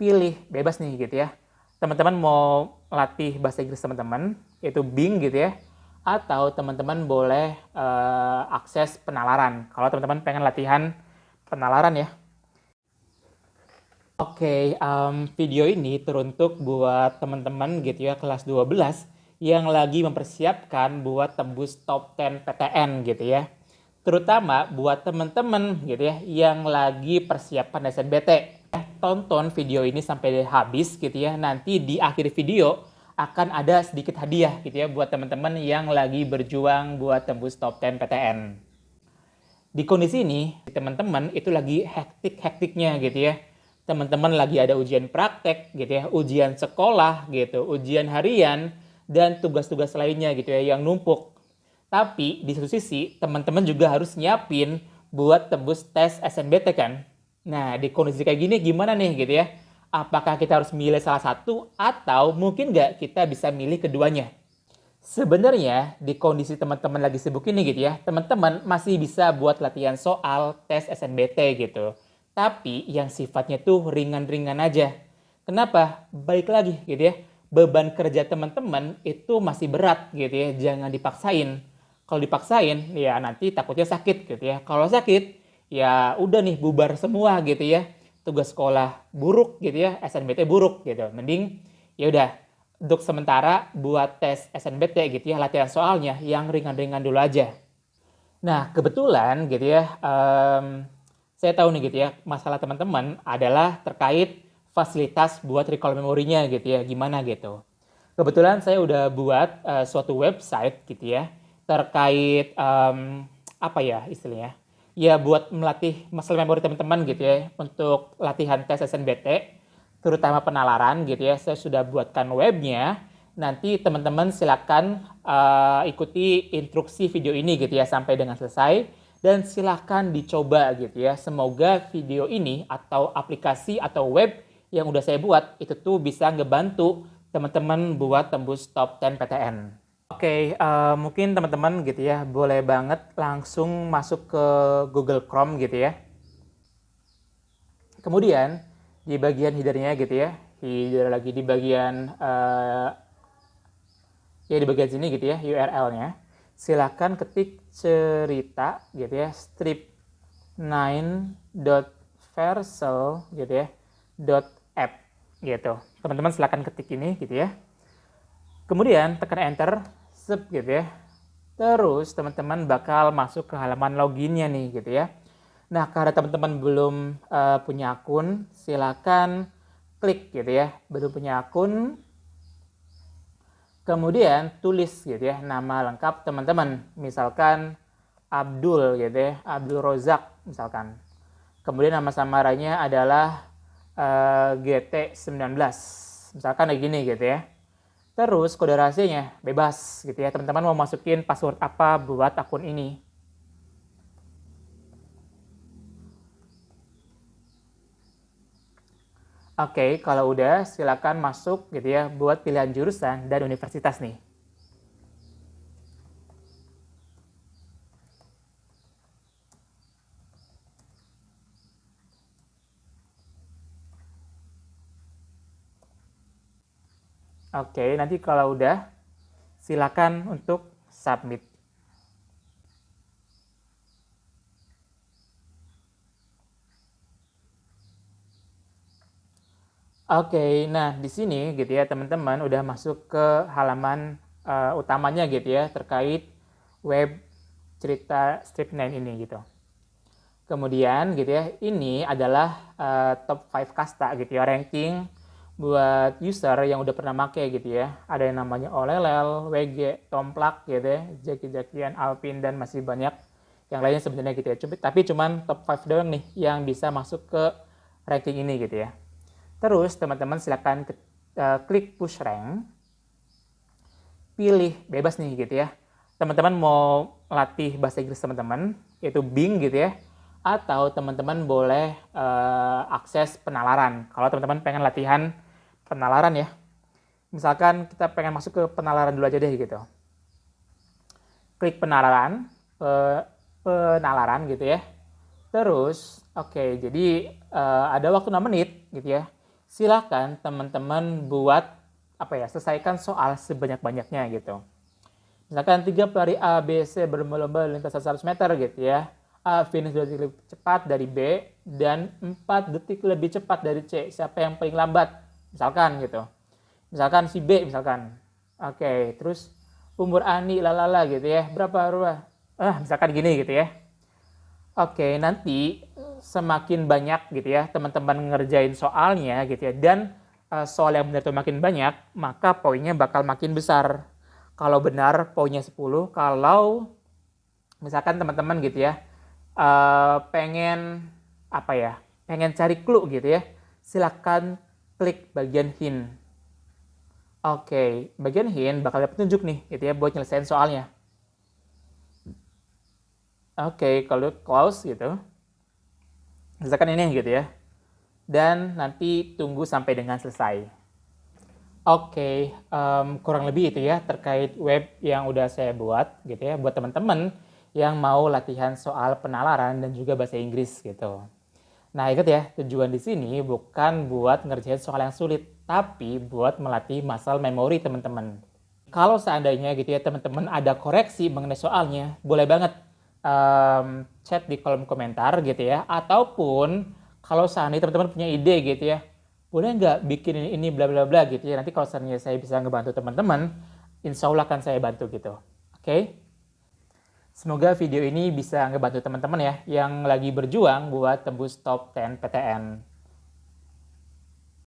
pilih bebas nih gitu ya. Teman-teman mau latih bahasa Inggris teman-teman, yaitu Bing gitu ya, atau teman-teman boleh akses penalaran. Kalau teman-teman pengen latihan penalaran ya. Oke, video ini teruntuk buat teman-teman gitu ya kelas 12 yang lagi mempersiapkan buat tembus top 10 PTN gitu ya. Terutama buat teman-teman gitu ya yang lagi persiapan SNBT. Tonton video ini sampai habis gitu ya. Nanti di akhir video akan ada sedikit hadiah gitu ya buat teman-teman yang lagi berjuang buat tembus top 10 PTN. Di kondisi ini, teman-teman itu lagi hektik-hektiknya gitu ya. Teman-teman lagi ada ujian praktek gitu ya, ujian sekolah gitu, ujian harian, dan tugas-tugas lainnya gitu ya yang numpuk. Tapi di satu sisi, teman-teman juga harus nyiapin buat tembus tes SNBT kan. Nah, di kondisi kayak gini gimana nih gitu ya? Apakah kita harus milih salah satu atau mungkin nggak kita bisa milih keduanya? Sebenarnya di kondisi teman-teman lagi sibuk ini gitu ya, teman-teman masih bisa buat latihan soal tes SNBT gitu. Tapi yang sifatnya tuh ringan-ringan aja. Kenapa? Balik lagi gitu ya. Beban kerja teman-teman itu masih berat gitu ya, jangan dipaksain. Kalau dipaksain ya nanti takutnya sakit gitu ya. Kalau sakit ya udah nih bubar semua gitu ya. Tugas sekolah buruk gitu ya, SNBT buruk gitu. Mending ya udah untuk sementara buat tes SNBT gitu ya, latihan soalnya yang ringan-ringan dulu aja. Nah, kebetulan gitu ya, saya tahu nih gitu ya, masalah teman-teman adalah terkait fasilitas buat recall memorinya gitu ya, gimana gitu. Kebetulan saya udah buat suatu website gitu ya, terkait apa ya istilahnya, ya buat melatih muscle memory teman-teman gitu ya, untuk latihan tes SNBT, terutama penalaran gitu ya, saya sudah buatkan webnya. Nanti teman-teman silakan ikuti instruksi video ini gitu ya sampai dengan selesai dan silakan dicoba gitu ya. Semoga video ini atau aplikasi atau web yang udah saya buat itu tuh bisa ngebantu teman-teman buat tembus top 10 PTN. Oke, mungkin teman-teman gitu ya boleh banget langsung masuk ke Google Chrome gitu ya. Kemudian di bagian headernya gitu ya, header lagi di bagian ya di bagian sini gitu ya URL-nya. Silakan ketik cerita gitu ya strip9.vercel gitu ya .app gitu. Teman-teman silakan ketik ini gitu ya. Kemudian tekan enter sub gitu ya. Terus teman-teman bakal masuk ke halaman loginnya nih gitu ya. Nah, karena teman-teman belum punya akun, silakan klik gitu ya. Belum punya akun, kemudian tulis gitu ya nama lengkap teman-teman. Misalkan Abdul gitu ya, Abdul Rozak misalkan. Kemudian nama samarannya adalah GT19. Misalkan kayak gini gitu ya. Terus kode rahasianya bebas gitu ya. Teman-teman mau masukin password apa buat akun ini. Oke, kalau udah silakan masuk gitu ya buat pilihan jurusan dan universitas nih. Oke, nanti kalau udah silakan untuk submit. Oke, nah di sini gitu ya teman-teman udah masuk ke halaman utamanya gitu ya terkait web cerita Strip9 ini gitu. Kemudian gitu ya, ini adalah top 5 kasta gitu ya, ranking buat user yang udah pernah make gitu ya. Ada yang namanya Olelel, WG, Tomplak gitu ya, Jaki-Jakian, Alpin, dan masih banyak yang lainnya sebenarnya gitu ya. Tapi cuman top 5 doang nih yang bisa masuk ke ranking ini gitu ya. Terus teman-teman silakan klik push rank, pilih bebas nih gitu ya. Teman-teman mau latih bahasa Inggris teman-teman, yaitu Bing gitu ya, atau teman-teman boleh akses penalaran. Kalau teman-teman pengen latihan penalaran ya, misalkan kita pengen masuk ke penalaran dulu aja deh gitu. Klik penalaran, penalaran gitu ya. Terus, oke, jadi ada waktu 6 menit gitu ya. silakan teman-teman buat selesaikan soal sebanyak-banyaknya gitu. Misalkan 3 pelari A, B, C berlomba-lomba lintasan 100 meter gitu ya. A finish 2 detik lebih cepat dari B dan 4 detik lebih cepat dari C. Siapa yang paling lambat? Misalkan gitu. Misalkan si B misalkan. Oke, terus umur Ani lalala gitu ya. Berapa? Misalkan gini gitu ya. Oke, nanti semakin banyak gitu ya teman-teman ngerjain soalnya gitu ya, dan soal yang benar itu makin banyak, maka poinnya bakal makin besar. Kalau benar poinnya 10, kalau misalkan teman-teman gitu ya pengen pengen cari clue gitu ya, silakan klik bagian hint. Oke, bagian hint bakal ada petunjuk nih gitu ya buat nyelesain soalnya. Oke, kalau close gitu, misalkan ini gitu ya, dan nanti tunggu sampai dengan selesai. Oke, kurang lebih itu ya terkait web yang udah saya buat gitu ya, buat teman-teman yang mau latihan soal penalaran dan juga bahasa Inggris gitu. Nah, ingat ya, tujuan di sini bukan buat ngerjain soal yang sulit, tapi buat melatih muscle memory teman-teman. Kalau seandainya gitu ya teman-teman ada koreksi mengenai soalnya, boleh banget chat di kolom komentar gitu ya. Ataupun kalau seandainya teman-teman punya ide gitu ya, boleh nggak bikin ini bla bla bla gitu ya. Nanti kalau seandainya saya bisa ngebantu teman-teman, insya Allah akan saya bantu gitu. Oke? Semoga video ini bisa ngebantu teman-teman ya yang lagi berjuang buat tembus top 10 PTN.